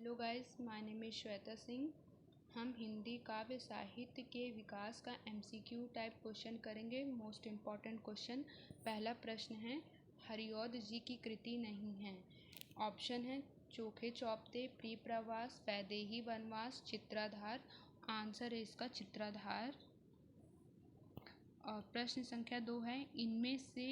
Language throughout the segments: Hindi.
Hello guys, my name is Shweta Singh. हम हिंदी काव्य साहित्य के विकास का एमसीक्यू टाइप क्वेश्चन करेंगे। Most important question. पहला प्रश्न है, हरिऔध जी की कृति नहीं है। ऑप्शन है चोखे चौपते, प्रिय प्रवास, वैदेही वनवास, चित्राधार। आंसर है इसका चित्राधार। और प्रश्न संख्या 2 है, इनमें से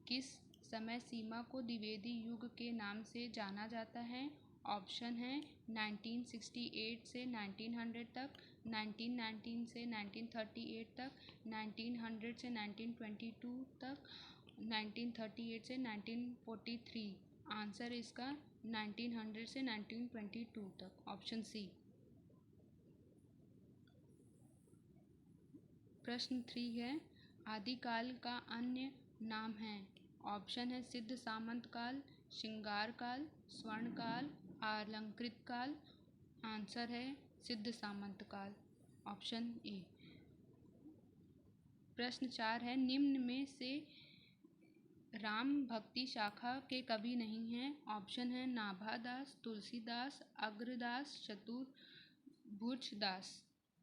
किस समय सीमा को द्विवेदी युग के नाम से जाना जाता है। ऑप्शन है 1968 से 1900 तक, 1919 से 1938 तक, 1900 से 1922 तक, 1938 से 1943। आंसर इसका 1900 से 1922 तक, ऑप्शन सी। प्रश्न 3 है, आदिकाल का अन्य नाम है। ऑप्शन है सिद्ध सामंत काल, श्रृंगार काल, स्वर्ण काल, अलंकृत काल। आंसर है सिद्ध सामंत काल, ऑप्शन ए। प्रश्न 4 है, निम्न में से राम भक्ति शाखा के कवि नहीं हैं। ऑप्शन है नाभादास, तुलसीदास, अग्रदास, चतुर्भुजदास।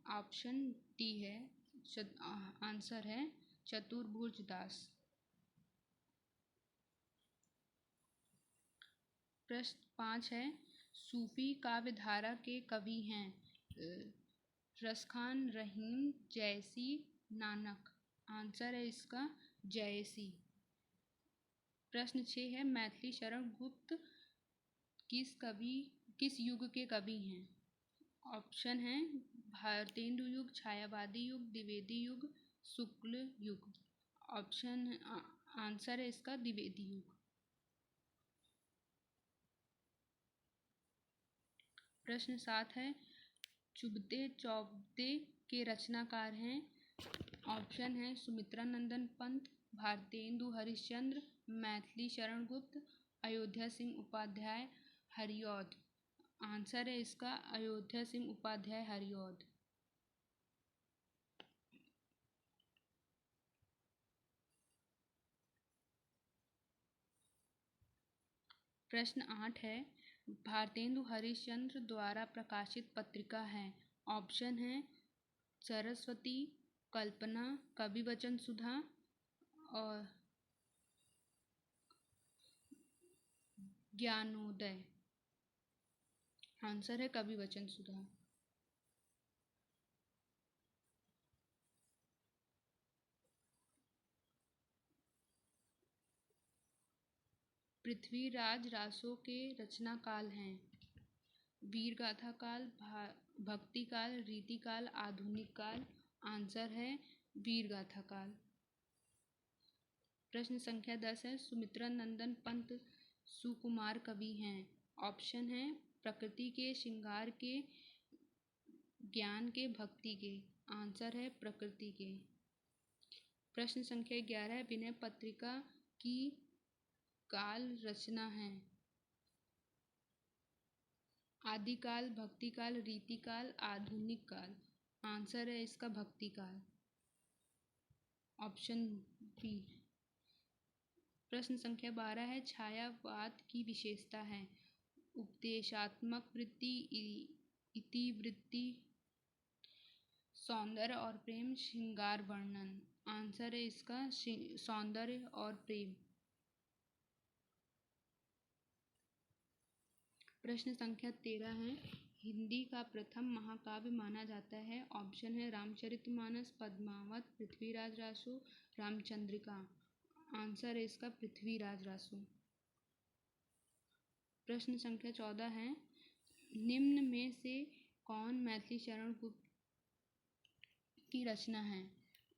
ऑप्शन डी है, आंसर है चतुर्भुजदास। प्रश्न 5 है, सूफी काव्यधारा के कवि हैं रसखान, रहीम, जयसी, नानक। आंसर है इसका जयसी। प्रश्न 6 है, मैथिली शरण गुप्त किस युग के कवि हैं। ऑप्शन है भारतेंदु युग, छायावादी युग, द्विवेदी युग, शुक्ल युग। ऑप्शन आंसर है इसका द्विवेदी युग। प्रश्न 7 है, चुभते चौबते के रचनाकार हैं। ऑप्शन है सुमित्रा नंदन पंत, भारतेंदु हरिश्चंद्र, मैथिली शरण गुप्त, अयोध्या सिंह उपाध्याय, हरिऔध। आंसर है इसका अयोध्या सिंह उपाध्याय, हरिऔध। प्रश्न 8 है, भारतेंदु हरिश्चंद्र द्वारा प्रकाशित पत्रिका है। ऑप्शन है सरस्वती, कल्पना, कवि वचन सुधा और ज्ञानोदय। आंसर है कवि वचन सुधा। पृथ्वीराज रासो के रचना काल हैं वीर गाथा काल, भक्ति काल, रीति काल, आधुनिक काल। आंसर है वीर गाथा काल। प्रश्न संख्या 10 है, सुमित्रा नंदन पंत सुकुमार कवि हैं। ऑप्शन है प्रकृति के, श्रृंगार के, ज्ञान के, भक्ति के। आंसर है प्रकृति के। प्रश्न संख्या 11 है, विनय पत्रिका की काल रचना है। आदिकाल, भक्ति काल, रीति काल, आधुनिक काल। आंसर है इसका भक्ति काल, ऑप्शन बी। प्रश्न संख्या 12 है, छायावाद की विशेषता है उपदेशात्मक वृत्ति, इतिवृत्ति, सौंदर्य और प्रेम, श्रृंगार वर्णन। आंसर है इसका सौंदर्य और प्रेम। प्रश्न संख्या 13 है, हिंदी का प्रथम महाकाव्य माना जाता है। ऑप्शन है रामचरितमानस, पद्मावत, पृथ्वीराज रासो, रामचंद्रिका। आंसर है इसका पृथ्वीराज रासो। प्रश्न संख्या 14 है, निम्न में से कौन मैथिली शरण गुप्त की रचना है।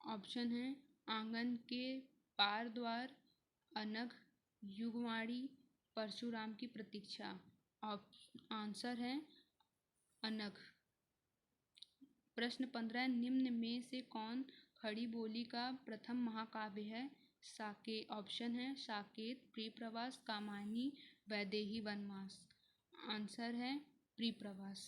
ऑप्शन है आंगन के पार द्वार, अनघ, युगवाणी, परशुराम की प्रतीक्षा। आंसर है अनघ। प्रश्न 15, निम्न में से कौन खड़ी बोली का प्रथम महाकाव्य है। ऑप्शन है साकेत, प्रिय प्रवास, कामायनी, वैदेही वनवास। आंसर है प्रिय प्रवास।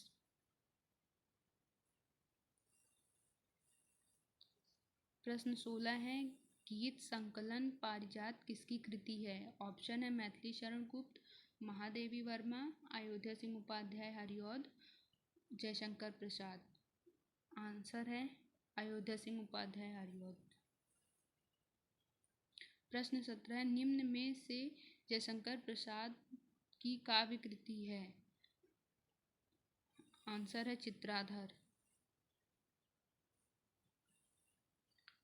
प्रश्न 16 है, गीत संकलन पारिजात किसकी कृति है। ऑप्शन है मैथिली शरण गुप्त, महादेवी वर्मा, अयोध्या सिंह उपाध्याय हरिऔध, जयशंकर प्रसाद। आंसर है अयोध्या सिंह उपाध्याय हरिऔध। प्रश्न 17 निम्न में से जयशंकर प्रसाद की काव्य कृति है। आंसर है चित्राधर।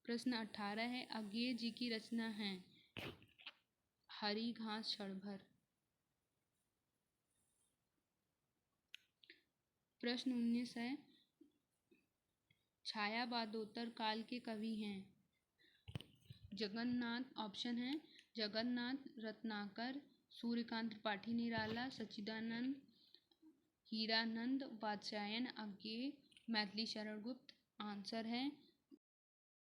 प्रश्न 18 है अज्ञेय जी की रचना है। हरी घास क्षण भर। प्रश्न 19 है छायावादोत्तर काल के कवि हैं। जगन्नाथ। ऑप्शन है जगन्नाथ रत्नाकर, सूर्यकांत त्रिपाठी निराला, सच्चिदानंद, हीरानंद वात्स्यायन, अज्ञेय, मैथिली शरण गुप्त। आंसर है